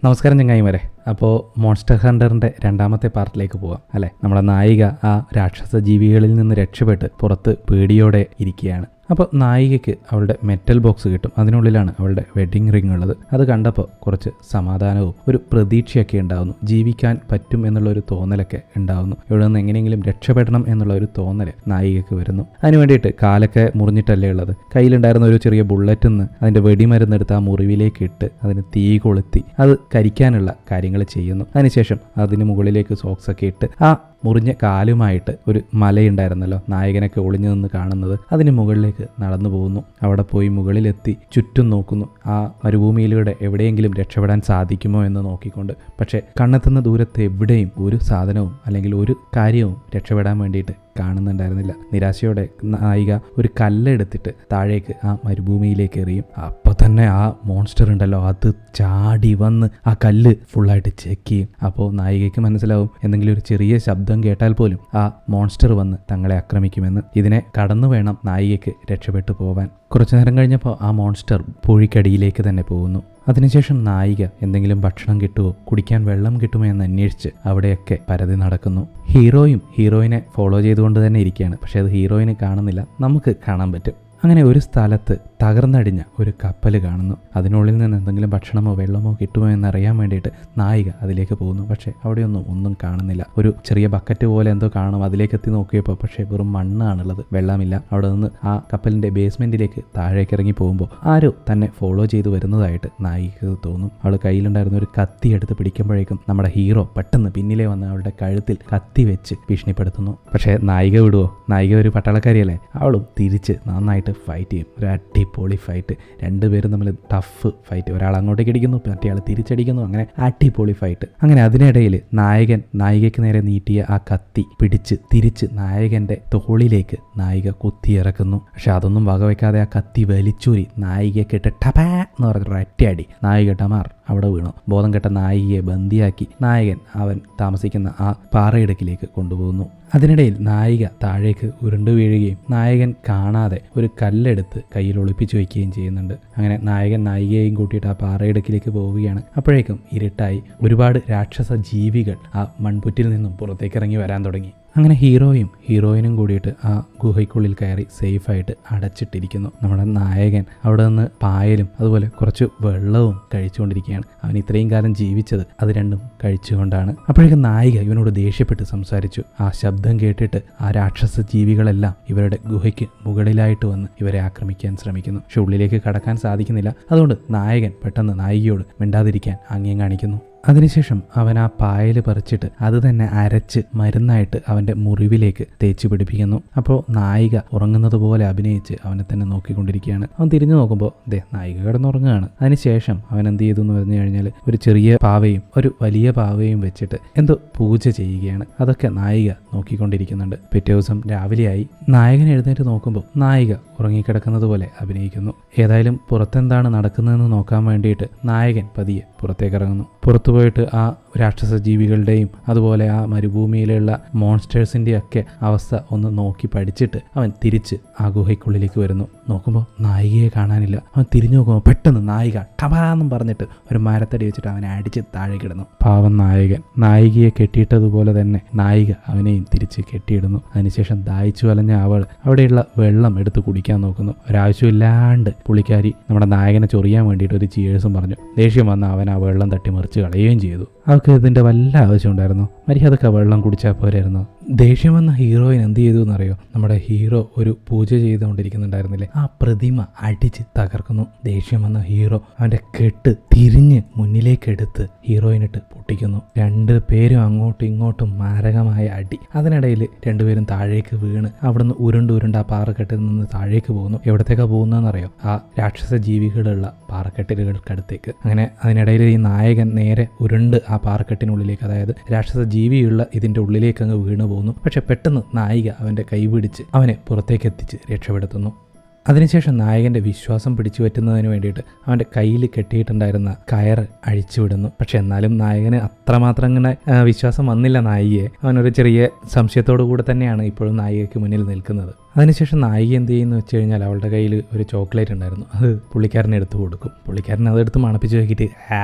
നമസ്കാരം ചങ്ങായിമാരെ. അപ്പോൾ മോൺസ്റ്റർ ഹണ്ടറിൻ്റെ രണ്ടാമത്തെ പാർട്ടിലേക്ക് പോവാം അല്ലേ. നമ്മുടെ നായിക ആ രാക്ഷസ ജീവികളിൽ നിന്ന് രക്ഷപ്പെട്ട് പുറത്ത് പേടിയോടെ ഇരിക്കുകയാണ്. അപ്പോൾ നായികയ്ക്ക് അവളുടെ മെറ്റൽ ബോക്സ് കിട്ടും. അതിനുള്ളിലാണ് അവളുടെ വെഡ്ഡിങ് റിംഗ് ഉള്ളത്. അത് കണ്ടപ്പോൾ കുറച്ച് സമാധാനവും ഒരു പ്രതീക്ഷയൊക്കെ ഉണ്ടാകുന്നു. ജീവിക്കാൻ പറ്റും എന്നുള്ളൊരു തോന്നലൊക്കെ ഉണ്ടാകുന്നു. ഇവിടെ നിന്ന് എങ്ങനെയെങ്കിലും രക്ഷപ്പെടണം എന്നുള്ള ഒരു തോന്നൽ നായികയ്ക്ക് വരുന്നു. അതിന് വേണ്ടിയിട്ട് കാലൊക്കെ മുറിഞ്ഞിട്ടല്ലേ ഉള്ളത്. കയ്യിലുണ്ടായിരുന്ന ഒരു ചെറിയ ബുള്ളറ്റിൽ നിന്ന് അതിൻ്റെ വെടിമരുന്നെടുത്ത് ആ മുറിവിലേക്ക് ഇട്ട് അതിന് തീ കൊളുത്തി അത് കരിക്കാനുള്ള കാര്യങ്ങൾ ചെയ്യുന്നു. അതിനുശേഷം അതിന് മുകളിലേക്ക് സോക്സൊക്കെ ഇട്ട് ആ മുറിഞ്ഞ കാലുമായിട്ട് ഒരു മലയുണ്ടായിരുന്നല്ലോ നായകനൊക്കെ ഒളിഞ്ഞു നിന്ന് കാണുന്നത്, അതിന് മുകളിലേക്ക് നടന്നു പോകുന്നു. അവിടെ പോയി മുകളിലെത്തി ചുറ്റും നോക്കുന്നു. ആ മരുഭൂമിയിലൂടെ എവിടെയെങ്കിലും രക്ഷപ്പെടാൻ സാധിക്കുമോ എന്ന് നോക്കിക്കൊണ്ട്. പക്ഷേ കണ്ണെത്തുന്ന ദൂരത്ത് എവിടെയും ഒരു സാധനവും അല്ലെങ്കിൽ ഒരു കാര്യവും രക്ഷപ്പെടാൻ വേണ്ടിയിട്ട് കാണുന്നുണ്ടായിരുന്നില്ല. നിരാശയോടെ നായിക ഒരു കല്ലെടുത്തിട്ട് താഴേക്ക് ആ മരുഭൂമിയിലേക്ക് എറിയും. അപ്പോൾ തന്നെ ആ മോൺസ്റ്റർ ഉണ്ടല്ലോ അത് ചാടി വന്ന് ആ കല്ല് ഫുള്ളായിട്ട് ചെക്ക് ചെയ്യും. അപ്പോൾ നായികയ്ക്ക് മനസ്സിലാവും എന്തെങ്കിലും ഒരു ചെറിയ ശബ്ദം കേട്ടാൽ പോലും ആ മോൺസ്റ്റർ വന്ന് തങ്ങളെ ആക്രമിക്കുമെന്ന്. ഇതിനെ കടന്നു വേണം നായികയ്ക്ക് രക്ഷപ്പെട്ടു പോവാൻ. കുറച്ചു നേരം കഴിഞ്ഞപ്പോൾ ആ മോൺസ്റ്റർ പുഴിക്കടിയിലേക്ക് തന്നെ പോകുന്നു. അതിനുശേഷം നായിക എന്തെങ്കിലും ഭക്ഷണം കിട്ടുമോ, കുടിക്കാൻ വെള്ളം കിട്ടുമോ എന്ന് അന്വേഷിച്ച് അവിടെയൊക്കെ പരതി നടക്കുന്നു. ഹീറോയും ഹീറോയിനെ ഫോളോ ചെയ്തുകൊണ്ട് തന്നെ ഇരിക്കുകയാണ്. പക്ഷേ അത് ഹീറോയിനെ കാണുന്നില്ല, നമുക്ക് കാണാൻ പറ്റും. അങ്ങനെ ഒരു സ്ഥലത്ത് തകർന്നടിഞ്ഞ ഒരു കപ്പൽ കാണുന്നു. അതിനുള്ളിൽ നിന്ന് എന്തെങ്കിലും ഭക്ഷണമോ വെള്ളമോ കിട്ടുമോ എന്നറിയാൻ വേണ്ടിയിട്ട് നായിക അതിലേക്ക് പോകുന്നു. പക്ഷേ ഒന്നും കാണുന്നില്ല. ഒരു ചെറിയ ബക്കറ്റ് പോലെ എന്തോ കാണും. അതിലേക്ക് എത്തി നോക്കിയപ്പോൾ പക്ഷേ വെറും മണ്ണാണുള്ളത്, വെള്ളമില്ല. അവിടെ നിന്ന് ആ കപ്പലിൻ്റെ ബേസ്മെൻറ്റിലേക്ക് താഴേക്ക് ഇറങ്ങി പോകുമ്പോൾ ആരോ തന്നെ ഫോളോ ചെയ്ത് വരുന്നതായിട്ട് നായികക്ക് തോന്നും. അവൾ കയ്യിലുണ്ടായിരുന്ന ഒരു കത്തി എടുത്ത് പിടിക്കുമ്പോഴേക്കും നമ്മുടെ ഹീറോ പെട്ടെന്ന് പിന്നിലെ വന്ന് അവളുടെ കഴുത്തിൽ കത്തി വെച്ച് ഭീഷണിപ്പെടുത്തുന്നു. പക്ഷേ നായിക വിടുവോ? നായിക ഒരു പട്ടാളക്കാരിയല്ലേ. അവളും തിരിച്ച് നന്നായിട്ട് ഫൈറ്റ് ചെയ്യും. ഒരു അടിപൊളി ഫൈറ്റ്. രണ്ടുപേരും തമ്മിൽ ടഫ് ഫൈറ്റ്. ഒരാൾ അങ്ങോട്ടേക്ക് അടിക്കുന്നു, മറ്റേ ആൾ തിരിച്ചടിക്കുന്നു. അങ്ങനെ അടിപൊളി ഫൈറ്റ്. അങ്ങനെ അതിനിടയിൽ നായകൻ നായികയ്ക്ക് നേരെ നീട്ടിയ ആ കത്തി പിടിച്ച് തിരിച്ച് നായകൻ്റെ തോളിലേക്ക് നായിക കുത്തിയിറക്കുന്നു. പക്ഷെ അതൊന്നും വകവെക്കാതെ ആ കത്തി വലിച്ചൂരി നായികയ്ക്കിട്ട് ടപാ എന്ന് പറഞ്ഞൊരു ഒറ്റയടി. നായിക ടമാർ അവിടെ വീണു. ബോധം കെട്ട നായികയെ ബന്ദിയാക്കി നായകൻ അവൻ താമസിക്കുന്ന ആ പാറയിടുക്കിലേക്ക് കൊണ്ടുപോകുന്നു. അതിനിടയിൽ നായിക താഴേക്ക് ഉരുണ്ടു വീഴുകയും നായകൻ കാണാതെ ഒരു കല്ലെടുത്ത് കയ്യിൽ ഒളിപ്പിച്ചു വയ്ക്കുകയും ചെയ്യുന്നുണ്ട്. അങ്ങനെ നായകൻ നായികയെയും കൂട്ടിയിട്ട് ആ പാറയിടുക്കിലേക്ക് പോവുകയാണ്. അപ്പോഴേക്കും ഇരുട്ടായി. ഒരുപാട് രാക്ഷസ ജീവികൾ ആ മൺപുറ്റിൽ നിന്നും പുറത്തേക്ക് ഇറങ്ങി വരാൻ തുടങ്ങി. അങ്ങനെ ഹീറോയും ഹീറോയിനും കൂടിയിട്ട് ആ ഗുഹയ്ക്കുള്ളിൽ കയറി സേഫായിട്ട് അടച്ചിട്ടിരിക്കുന്നു. നമ്മുടെ നായകൻ അവിടെ നിന്ന് പായലും അതുപോലെ കുറച്ച് വെള്ളവും കഴിച്ചുകൊണ്ടിരിക്കുകയാണ്. അവൻ ഇത്രയും കാലം ജീവിച്ചത് അത് രണ്ടും കഴിച്ചുകൊണ്ടാണ്. അപ്പോഴേക്കും നായിക ഇവനോട് ദേഷ്യപ്പെട്ട് സംസാരിച്ചു. ആ ശബ്ദം കേട്ടിട്ട് ആ രാക്ഷസ ജീവികളെല്ലാം ഇവരുടെ ഗുഹയ്ക്ക് മുകളിലായിട്ട് വന്ന് ഇവരെ ആക്രമിക്കാൻ ശ്രമിക്കുന്നു. പക്ഷെ ഉള്ളിലേക്ക് കടക്കാൻ സാധിക്കുന്നില്ല. അതുകൊണ്ട് നായകൻ പെട്ടെന്ന് നായികയോട് മിണ്ടാതിരിക്കാൻ ആംഗ്യം കാണിക്കുന്നു. അതിനുശേഷം അവൻ ആ പായൽ പറിച്ചിട്ട് അത് തന്നെ അരച്ച് മരുന്നായിട്ട് അവൻ്റെ മുറിവിലേക്ക് തേച്ച് പിടിപ്പിക്കുന്നു. അപ്പോൾ നായിക ഉറങ്ങുന്നത് പോലെ അഭിനയിച്ച് അവനെ തന്നെ നോക്കിക്കൊണ്ടിരിക്കുകയാണ്. അവൻ തിരിഞ്ഞു നോക്കുമ്പോൾ നായിക കിടന്നുറങ്ങുകയാണ്. അതിനുശേഷം അവൻ എന്ത് ചെയ്തു എന്ന് പറഞ്ഞു കഴിഞ്ഞാൽ ഒരു ചെറിയ പാവയും ഒരു വലിയ പാവയും വെച്ചിട്ട് എന്തോ പൂജ ചെയ്യുകയാണ്. അതൊക്കെ നായിക നോക്കിക്കൊണ്ടിരിക്കുന്നുണ്ട്. പിറ്റേ ദിവസം രാവിലെയായി. നായകൻ എഴുന്നേറ്റ് നോക്കുമ്പോൾ നായിക ഉറങ്ങിക്കിടക്കുന്നത് പോലെ അഭിനയിക്കുന്നു. ഏതായാലും പുറത്തെന്താണ് നടക്കുന്നതെന്ന് നോക്കാൻ വേണ്ടിയിട്ട് നായകൻ പതിയെ പുറത്തേക്ക് ഇറങ്ങുന്നു. പുറത്തുപോയിട്ട് ആ രാക്ഷസ ജീവികളുടെയും അതുപോലെ ആ മരുഭൂമിയിലുള്ള മോൺസ്റ്റേഴ്സിൻ്റെ ഒക്കെ അവസ്ഥ ഒന്ന് നോക്കി പഠിച്ചിട്ട് അവൻ തിരിച്ച് ആ ഗുഹയ്ക്കുള്ളിലേക്ക് വരുന്നു. നോക്കുമ്പോൾ നായികയെ കാണാനില്ല. അവൻ തിരിഞ്ഞു നോക്കുമ്പോൾ പെട്ടെന്ന് നായിക ടപാന്നും പറഞ്ഞിട്ട് ഒരു മരത്തടി വെച്ചിട്ട് അവനെ അടിച്ച് താഴെ കിടന്നു. പാവം നായകൻ നായികയെ കെട്ടിയിട്ടതുപോലെ തന്നെ നായിക അവനെയും തിരിച്ച് കെട്ടിയിടുന്നു. അതിനുശേഷം ദാഹിച്ചു വലഞ്ഞ അവൾ അവിടെയുള്ള വെള്ളം എടുത്ത് കുടിക്കാൻ നോക്കുന്നു. ഒരാവശ്യമില്ലാണ്ട് പുള്ളിക്കാരി നമ്മുടെ നായകനെ ചൊറിയാൻ വേണ്ടിയിട്ട് ഒരു ചീഴ്സും പറഞ്ഞു. ദേഷ്യം വന്ന് അവൻ ആ വെള്ളം തട്ടിമറിച്ച് കളയുകയും ചെയ്തു. അവൾക്ക് ഇതിൻ്റെ വല്ല ആവശ്യം ഉണ്ടായിരുന്നു? മര്യാദക്ക് വെള്ളം കുടിച്ചാൽ പോരായിരുന്നു. ദേഷ്യം വന്ന ഹീറോയിൻ എന്ത് ചെയ്തു എന്നറിയോ? നമ്മുടെ ഹീറോ ഒരു പൂജ ചെയ്തുകൊണ്ടിരിക്കുന്നുണ്ടായിരുന്നില്ലേ, ആ പ്രതിമ അടിച്ച് തകർക്കുന്നു. ദേഷ്യം വന്ന ഹീറോ അവൻ്റെ കെട്ട് തിരിഞ്ഞ് മുന്നിലേക്കെടുത്ത് ഹീറോയിനിട്ട് പൊട്ടിക്കുന്നു. രണ്ടുപേരും അങ്ങോട്ടും ഇങ്ങോട്ടും മാരകമായ അടി. അതിനിടയിൽ രണ്ടുപേരും താഴേക്ക് വീണ് അവിടുന്ന് ഉരുണ്ട് ആ പാറക്കെട്ടിൽ നിന്ന് താഴേക്ക് പോകുന്നു. എവിടത്തേക്കാണ് പോകുന്നതെന്നറിയോ? ആ രാക്ഷസ ജീവികളുള്ള പാറക്കെട്ടിലുകൾക്കടുത്തേക്ക്. അങ്ങനെ അതിനിടയിൽ ഈ നായകൻ നേരെ ഉരുണ്ട് ആ പാറക്കെട്ടിനുള്ളിലേക്ക്, അതായത് രാക്ഷസ ജീവിയുള്ള ഇതിൻ്റെ ഉള്ളിലേക്ക് അങ്ങ് വീണ് പോകുന്നു. പക്ഷെ പെട്ടെന്ന് നായിക അവൻ്റെ കൈ പിടിച്ച് അവനെ പുറത്തേക്ക് എത്തിച്ച് രക്ഷപ്പെടുത്തുന്നു. അതിനുശേഷം നായകൻ്റെ വിശ്വാസം പിടിച്ചു പറ്റുന്നതിന് വേണ്ടിയിട്ട് അവൻ്റെ കയ്യിൽ കെട്ടിയിട്ടുണ്ടായിരുന്ന കയറ് അഴിച്ചുവിടുന്നു. പക്ഷെ എന്നാലും നായകന് അത്രമാത്രം ഇങ്ങനെ വിശ്വാസം വന്നില്ല നായികയെ. അവനൊരു ചെറിയ സംശയത്തോടു കൂടെ തന്നെയാണ് ഇപ്പോഴും നായികയ്ക്ക് മുന്നിൽ നിൽക്കുന്നത്. അതിനുശേഷം നായിക എന്ത് ചെയ്യുന്നു വെച്ച് കഴിഞ്ഞാൽ അവളുടെ കയ്യിൽ ഒരു ചോക്ലേറ്റ് ഉണ്ടായിരുന്നു, അത് പുള്ളിക്കാരനെ എടുത്ത് കൊടുക്കും. പുള്ളിക്കാരൻ അതെടുത്ത് മണപ്പിച്ച് നോക്കിയിട്ട്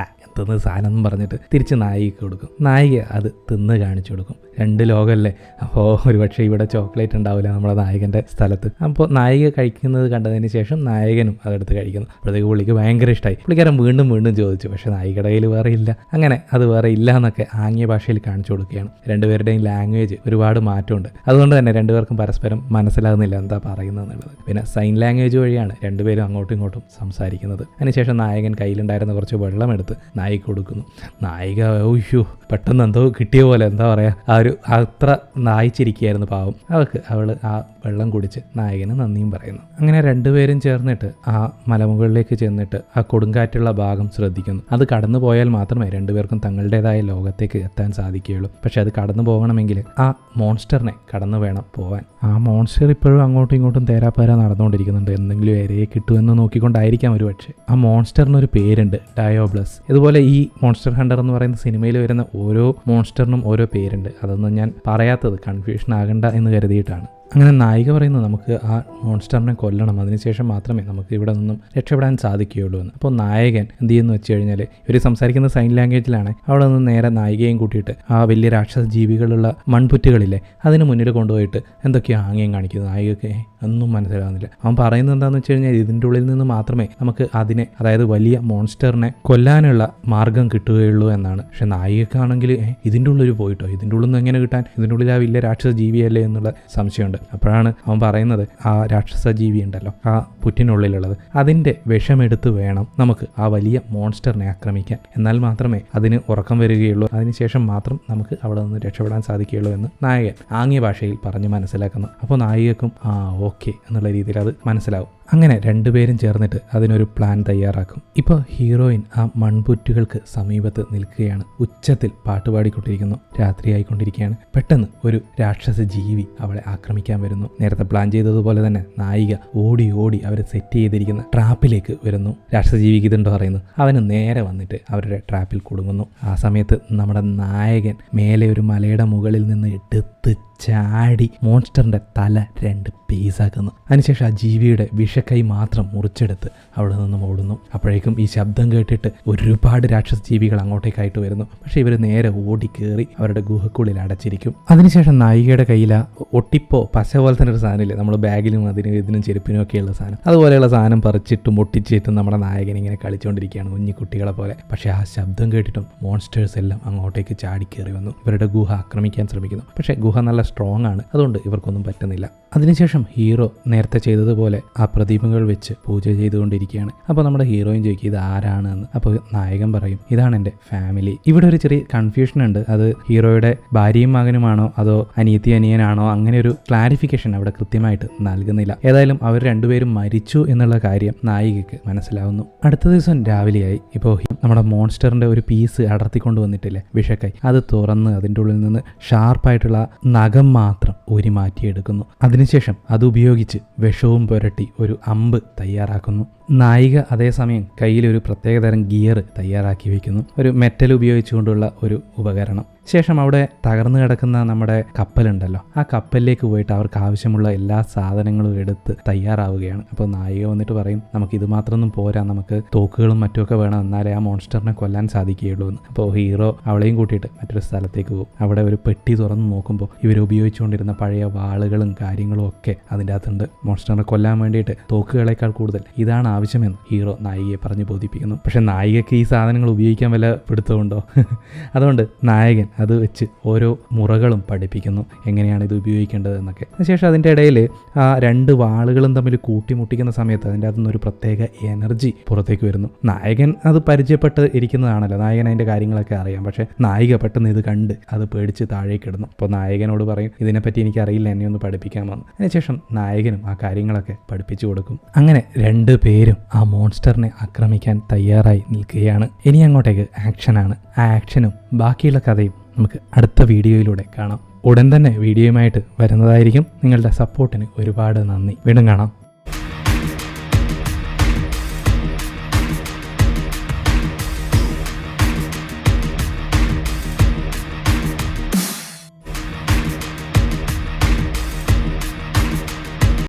തിന്ന് സാധനം എന്നും പറഞ്ഞിട്ട് തിരിച്ച് നായികക്ക് കൊടുക്കും. നായിക അത് തിന്ന് കാണിച്ചു കൊടുക്കും. 2 ലോകമല്ലേ, അപ്പോൾ ഒരുപക്ഷെ ഇവിടെ ചോക്ലേറ്റ് ഉണ്ടാവില്ല നമ്മുടെ നായകൻ്റെ സ്ഥലത്ത്. അപ്പോൾ നായിക കഴിക്കുന്നത് കണ്ടതിന് ശേഷം നായകനും അതെടുത്ത് കഴിക്കുന്നു. അപ്പോഴത്തേക്ക് പുള്ളിക്ക് ഭയങ്കര ഇഷ്ടമായി. പുള്ളിക്കാരൻ വീണ്ടും ചോദിച്ചു, പക്ഷേ നായികയുടെ കയ്യിൽ വേറെ ഇല്ല. അങ്ങനെ അത് വേറെ ഇല്ല എന്നൊക്കെ ആംഗ്യ ഭാഷയിൽ കാണിച്ചു കൊടുക്കുകയാണ്. രണ്ടുപേരുടെയും ലാംഗ്വേജ് ഒരുപാട് മാറ്റമുണ്ട്. അതുകൊണ്ട് തന്നെ രണ്ടുപേർക്കും പരസ്പരം മനസ്സിലാകുന്നില്ല എന്താ പറയുന്നത് എന്നുള്ളത്. പിന്നെ സൈൻ ലാംഗ്വേജ് വഴിയാണ് രണ്ടുപേരും അങ്ങോട്ടും ഇങ്ങോട്ടും സംസാരിക്കുന്നത്. അതിനുശേഷം നായകൻ കയ്യിലുണ്ടായിരുന്ന കുറച്ച് വെള്ളം എടുത്ത് നായിക കൊടുക്കുന്നു. നായിക പെട്ടെന്ന് എന്തോ കിട്ടിയ പോലെ, എന്താ പറയുക, അത്ര നായിച്ചിരിക്കുകയായിരുന്നു പാവം. അവൾ ആ വെള്ളം കുടിച്ച് നായകന് നന്ദിയും പറയുന്നു. അങ്ങനെ രണ്ടുപേരും ചേർന്നിട്ട് ആ മലമുകളിലേക്ക് ചെന്നിട്ട് ആ കൊടുങ്കാറ്റുള്ള ഭാഗം ശ്രദ്ധിക്കുന്നു. അത് കടന്നു പോയാൽ മാത്രമേ രണ്ടുപേർക്കും തങ്ങളുടേതായ ലോകത്തേക്ക് എത്താൻ സാധിക്കുകയുള്ളൂ. പക്ഷെ അത് കടന്നു പോകണമെങ്കിൽ ആ മോൺസ്റ്ററിനെ കടന്നു വേണം പോവാൻ. ആ മോൺസ്റ്റർ ഇപ്പോഴും അങ്ങോട്ടും ഇങ്ങോട്ടും തേരാപ്പാര നടന്നുകൊണ്ടിരിക്കുന്നുണ്ട്. എന്തെങ്കിലും ഇരയെ കിട്ടുമെന്ന് നോക്കിക്കൊണ്ടായിരിക്കാം ഒരു പക്ഷേ. ആ മോൺസ്റ്ററിനൊരു പേരുണ്ട്, ഡയോബ്ലസ്. ഇതുപോലെ ഈ മോൺസ്റ്റർ ഹണ്ടർ എന്ന് പറയുന്ന സിനിമയിൽ വരുന്ന ഓരോ മോൺസ്റ്ററിനും ഓരോ പേരുണ്ട്. അതൊന്നും ഞാൻ പറയാത്തത് കൺഫ്യൂഷൻ ആകണ്ട എന്ന് കരുതിയിട്ടാണ്. അങ്ങനെ നായിക പറയുന്നു, നമുക്ക് ആ മോൺസ്റ്ററിനെ കൊല്ലണം, അതിനുശേഷം മാത്രമേ നമുക്ക് ഇവിടെ നിന്നും രക്ഷപ്പെടാൻ സാധിക്കുകയുള്ളൂ എന്ന്. അപ്പോൾ നായകൻ എന്ത് ചെയ്യുന്നു വെച്ച് കഴിഞ്ഞാൽ, ഇവർ സംസാരിക്കുന്ന സൈൻ ലാംഗ്വേജിലാണ്. അവിടെ നിന്ന് നേരെ നായികയും കൂട്ടിയിട്ട് ആ വലിയ രാക്ഷസ ജീവികളുള്ള മൺപുറ്റുകളില്ലേ അതിന് മുന്നിൽ കൊണ്ടുപോയിട്ട് എന്തൊക്കെയോ ആംഗ്യം കാണിക്കുന്നു. നായികക്ക് ഒന്നും മനസ്സിലാകുന്നില്ല. അവൻ പറയുന്നത് എന്താണെന്ന് വെച്ച് കഴിഞ്ഞാൽ, ഇതിൻ്റെ ഉള്ളിൽ നിന്ന് മാത്രമേ നമുക്ക് അതിനെ, അതായത് വലിയ മോൺസ്റ്ററിനെ കൊല്ലാനുള്ള മാർഗം കിട്ടുകയുള്ളൂ എന്നാണ്. പക്ഷെ നായികക്കാണെങ്കിൽ ഇതിൻ്റെ ഉള്ളിൽ പോയിട്ടോ, ഇതിൻ്റെ ഉള്ളിൽ നിന്ന് എങ്ങനെ കിട്ടാൻ, ഇതിൻ്റെ ഉള്ളിൽ ആ വലിയ രാക്ഷസ ജീവിയല്ലേ എന്നുള്ള സംശയമുണ്ട്. അപ്പോഴാണ് അവൻ പറയുന്നത്, ആ രാക്ഷസ ജീവി ഉണ്ടല്ലോ ആ പുറ്റിനുള്ളിലുള്ളത്, അതിൻ്റെ വിഷമെടുത്ത് വേണം നമുക്ക് ആ വലിയ മോൺസ്റ്ററിനെ ആക്രമിക്കാൻ. എന്നാൽ മാത്രമേ അതിന് ഉറക്കം വരികയുള്ളൂ. അതിനുശേഷം മാത്രം നമുക്ക് അവിടെ നിന്ന് രക്ഷപ്പെടാൻ സാധിക്കുകയുള്ളൂ എന്ന് നായകൻ ആംഗ്യ ഭാഷയിൽ പറഞ്ഞ് മനസ്സിലാക്കുന്നു. അപ്പോൾ നായികക്കും ഓക്കെ എന്നുള്ള രീതിയിൽ അത് മനസ്സിലാവും. അങ്ങനെ രണ്ടുപേരും ചേർന്നിട്ട് അതിനൊരു പ്ലാൻ തയ്യാറാക്കും. ഇപ്പോൾ ഹീറോയിൻ ആ മൺപുറ്റുകൾക്ക് സമീപത്ത് നിൽക്കുകയാണ്. ഉച്ചത്തിൽ പാട്ടുപാടിക്കൊണ്ടിരിക്കുന്നു. രാത്രിയായിക്കൊണ്ടിരിക്കുകയാണ്. പെട്ടെന്ന് ഒരു രാക്ഷസ ജീവി അവളെ ആക്രമിക്കാൻ വരുന്നു. നേരത്തെ പ്ലാൻ ചെയ്തതുപോലെ തന്നെ നായിക ഓടി അവർ സെറ്റ് ചെയ്തിരിക്കുന്ന ട്രാപ്പിലേക്ക് വരുന്നു. രാക്ഷസ ജീവിക്ക് ഇതുണ്ടോ പറയുന്നു. അവന് നേരെ വന്നിട്ട് അവരുടെ ട്രാപ്പിൽ കുടുങ്ങുന്നു. ആ സമയത്ത് നമ്മുടെ നായകൻ മേലെ ഒരു മലയുടെ മുകളിൽ നിന്ന് എടുത്ത് ചാടി മോൺസ്റ്ററിന്റെ തല 2 പീസാക്കുന്നു. അതിനുശേഷം ആ ജീവിയുടെ വിഷക്കൈ മാത്രം മുറിച്ചെടുത്ത് അവിടെ നിന്നും ഓടുന്നു. അപ്പോഴേക്കും ഈ ശബ്ദം കേട്ടിട്ട് ഒരുപാട് രാക്ഷസ ജീവികൾ അങ്ങോട്ടേക്കായിട്ട് വരുന്നു. പക്ഷെ ഇവർ നേരെ ഓടി കയറി അവരുടെ ഗുഹക്കുള്ളിൽ അടച്ചിരിക്കും. അതിനുശേഷം നായികയുടെ കയ്യിൽ ഒട്ടിപ്പോ പശ പോലെ തന്നെ ഒരു സാധനമില്ലേ, നമ്മൾ ബാഗിലും ഇതിനും ചെരുപ്പിനും ഒക്കെയുള്ള സാധനം, അതുപോലെയുള്ള സാധനം പറിച്ചിട്ടും ഒട്ടിച്ചിട്ടും നമ്മുടെ നായകൻ ഇങ്ങനെ കളിച്ചുകൊണ്ടിരിക്കുകയാണ് കുഞ്ഞിക്കുട്ടികളെ പോലെ. പക്ഷെ ആ ശബ്ദം കേട്ടിട്ടും മോൺസ്റ്റേഴ്സ് എല്ലാം അങ്ങോട്ടേക്ക് ചാടിക്കേറി വന്നു. ഇവരുടെ ഗുഹ ആക്രമിക്കാൻ ശ്രമിക്കുന്നു. പക്ഷെ ഗുഹ നല്ല സ്ട്രോങ് ആണ്, അതുകൊണ്ട് ഇവർക്കൊന്നും പറ്റുന്നില്ല. അതിനുശേഷം ഹീറോ നേരത്തെ ചെയ്തതുപോലെ ആ പ്രതിമകൾ വെച്ച് പൂജ ചെയ്തുകൊണ്ടിരിക്കുകയാണ്. അപ്പോൾ നമ്മുടെ ഹീറോയിൻ ചോദിക്കും ഇത് ആരാണ് എന്ന്. അപ്പോൾ നായകൻ പറയും ഇതാണ് എൻ്റെ ഫാമിലി. ഇവിടെ ഒരു ചെറിയ കൺഫ്യൂഷൻ ഉണ്ട്. അത് ഹീറോയുടെ ഭാര്യയും മകനുമാണോ അതോ അനിയത്തി അനിയനാണോ, അങ്ങനെ ഒരു ക്ലാരിഫിക്കേഷൻ അവിടെ കൃത്യമായിട്ട് നൽകുന്നില്ല. ഏതായാലും അവർ രണ്ടുപേരും മരിച്ചു എന്നുള്ള കാര്യം നായികയ്ക്ക് മനസ്സിലാവുന്നു. അടുത്ത ദിവസം രാവിലെയായി. ഇപ്പോൾ നമ്മുടെ മോൺസ്റ്ററിന്റെ ഒരു പീസ് അടർത്തിക്കൊണ്ട് വന്നിട്ടില്ലേ വിഷക്കൈ, അത് തുറന്ന് അതിൻ്റെ ഉള്ളിൽ നിന്ന് ഷാർപ്പായിട്ടുള്ള നഖം മാത്രം ഊരി മാറ്റിയെടുക്കുന്നു. അതിനുശേഷം അതുപയോഗിച്ച് വിഷവും പുരട്ടി ഒരു അമ്പ് തയ്യാറാക്കുന്നു. നായിക അതേസമയം കയ്യിലൊരു പ്രത്യേകതരം ഗിയർ തയ്യാറാക്കി വയ്ക്കുന്നു, ഒരു മെറ്റൽ ഉപയോഗിച്ചുകൊണ്ടുള്ള ഒരു ഉപകരണം. ശേഷം അവിടെ തകർന്നു കിടക്കുന്ന നമ്മുടെ കപ്പലുണ്ടല്ലോ, ആ കപ്പലിലേക്ക് പോയിട്ട് അവർക്ക് ആവശ്യമുള്ള എല്ലാ സാധനങ്ങളും എടുത്ത് തയ്യാറാവുകയാണ്. അപ്പോൾ നായിക വന്നിട്ട് പറയും നമുക്ക് ഇത് മാത്രമൊന്നും പോരാ, നമുക്ക് തോക്കുകളും മറ്റുമൊക്കെ വേണം, എന്നാലേ ആ മോൺസ്റ്ററിനെ കൊല്ലാൻ സാധിക്കുകയുള്ളൂ എന്ന്. അപ്പോൾ ഹീറോ അവളെയും കൂട്ടിയിട്ട് മറ്റൊരു സ്ഥലത്തേക്ക് പോകും. അവിടെ ഒരു പെട്ടി തുറന്ന് നോക്കുമ്പോൾ ഇവർ ഉപയോഗിച്ചുകൊണ്ടിരുന്ന പഴയ വാളുകളും കാര്യങ്ങളും ഒക്കെ അതിൻ്റെ അകത്തുണ്ട്. മോൺസ്റ്ററിനെ കൊല്ലാൻ വേണ്ടിയിട്ട് തോക്കുകളേക്കാൾ കൂടുതൽ ഇതാണ് ആവശ്യമെന്ന് ഹീറോ നായികയെ പറഞ്ഞ് ബോധിപ്പിക്കുന്നു. പക്ഷെ നായികയ്ക്ക് ഈ സാധനങ്ങൾ ഉപയോഗിക്കാൻ വല്ല പിടുത്തമുണ്ടോ? അതുകൊണ്ട് നായകൻ അത് വെച്ച് ഓരോ മുറകളും പഠിപ്പിക്കുന്നു, എങ്ങനെയാണ് ഇത് ഉപയോഗിക്കേണ്ടത് എന്നൊക്കെ. അതിനുശേഷം അതിൻ്റെ ഇടയിൽ ആ 2 വാളുകളും തമ്മിൽ കൂട്ടിമുട്ടിക്കുന്ന സമയത്ത് അതിൻ്റെ അകത്തുനിന്ന് ഒരു പ്രത്യേക എനർജി പുറത്തേക്ക് വരുന്നു. നായകൻ അത് പരിചയപ്പെട്ട് ഇരിക്കുന്നതാണല്ലോ, നായകൻ അതിൻ്റെ കാര്യങ്ങളൊക്കെ അറിയാം. പക്ഷേ നായിക പെട്ടെന്ന് ഇത് കണ്ട് അത് പേടിച്ച് താഴേക്ക് ഇടുന്നു. അപ്പോൾ നായകനോട് പറയും ഇതിനെപ്പറ്റി എനിക്കറിയില്ല, എന്നെ ഒന്ന് പഠിപ്പിക്കാമെന്ന്. അതിനുശേഷം നായകനും ആ കാര്യങ്ങളൊക്കെ പഠിപ്പിച്ചു കൊടുക്കും. അങ്ങനെ 2 പേരും ആ മോൺസ്റ്ററിനെ ആക്രമിക്കാൻ തയ്യാറായി നിൽക്കുകയാണ്. ഇനി അങ്ങോട്ടേക്ക് ആക്ഷനാണ്. ആ ആക്ഷനും ബാക്കിയുള്ള കഥയും നമുക്ക് അടുത്ത വീഡിയോയിലൂടെ കാണാം. ഉടൻ തന്നെ വീഡിയോയുമായിട്ട് വരുന്നതായിരിക്കും. നിങ്ങളുടെ സപ്പോർട്ടിന് ഒരുപാട് നന്ദി. വീണ്ടും കാണാം.